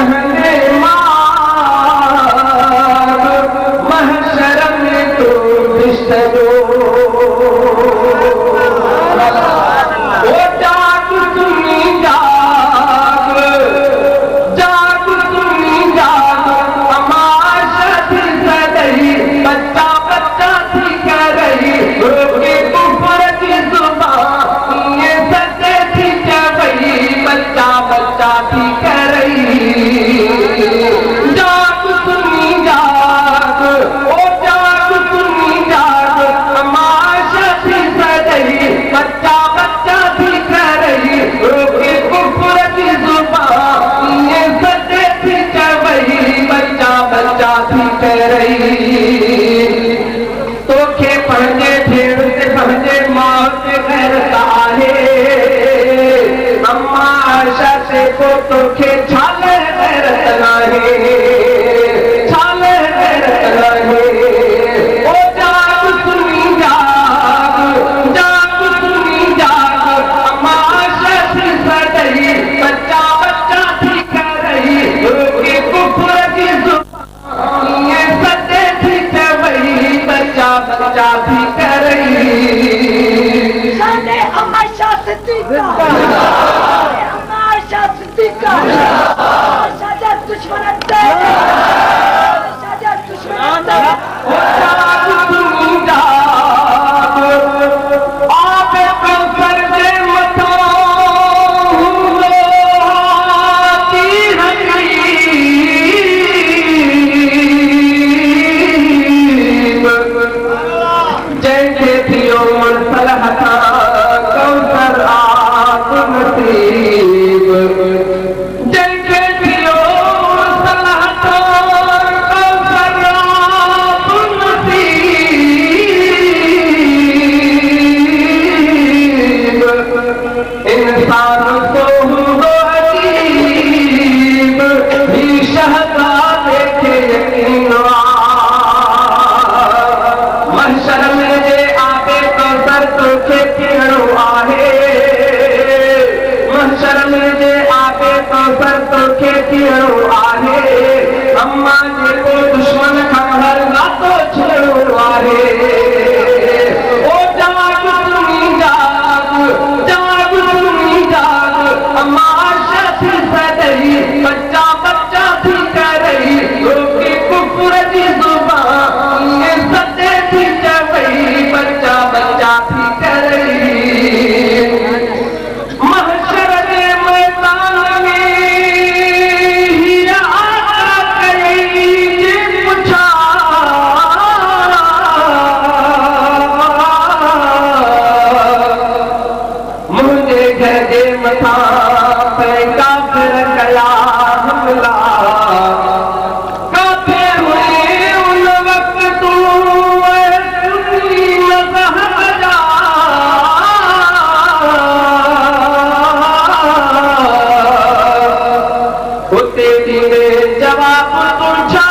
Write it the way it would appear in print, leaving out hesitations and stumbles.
कहने मार महशर में तो बिस्तरो ओ जाग सुनी जाग जाग सुनी जाग तमाशा थी सदई बच्चा बच्चा थी कह रही रोके कुफर की जुबान ये सदे थी क्या वही बच्चा बच्चा थी कह रही जाग सुनी जाग ओ जाग सुनी जाग तमाशा थी सदई बच्चा बच्चा थी कह रही रोके कुफर की जुबान ये सदे थी क्या वही बच्चा बच्चा थी कह रही तो के पढ़ने भेड़ से समझे मौत से घर का है अम्मा आशा से को तो के छाले रतना है छाले रतना है ओ जाग सुनी जाग जाग सुनी जाग अम्मा आशा से सदई बच्चा बच्चा थी कह रही रोके कुफर की जुबान ये सदे थी क्या वही बच्चा बच्चा थी कह रही शाने अम्मा सिद्दीका अम्मा सिद्दीका शाजा दुश्मन शाजा दुश्मन ओ जाग सुनी जाग आप कौसर के मथों की हकीम जैसे थियो मुरसलहता कौसर आप नसीब जैसे थियो मुरसलहता कौसर आप नसीब इंसान तो हो अजीब भी शहदा देखे यकीन महशर में जे आवे कौसर तो खेतीड़ो आहे महशर में जे आवे कौसर तो खेतीड़ो आहे अम्मा जे को दुश्मन खां हर रातो छेड़ो आहे ओ जाग सुनी जाग जाग सुनी जाग अम्मा आशा थी सदई बच्चा बच्चा थी कह रही रोके कुफर की जुबान ये सदे थी क्या वही बच्चा बच्चा थी कह रही महशर के मैदान में हीरा आका कही जे पूछा मुझे घर जे मथा पे काफिर कया हमला काफे हुए उन वक्त तू सुनी मज़ह जा उते दी जवाब तुझा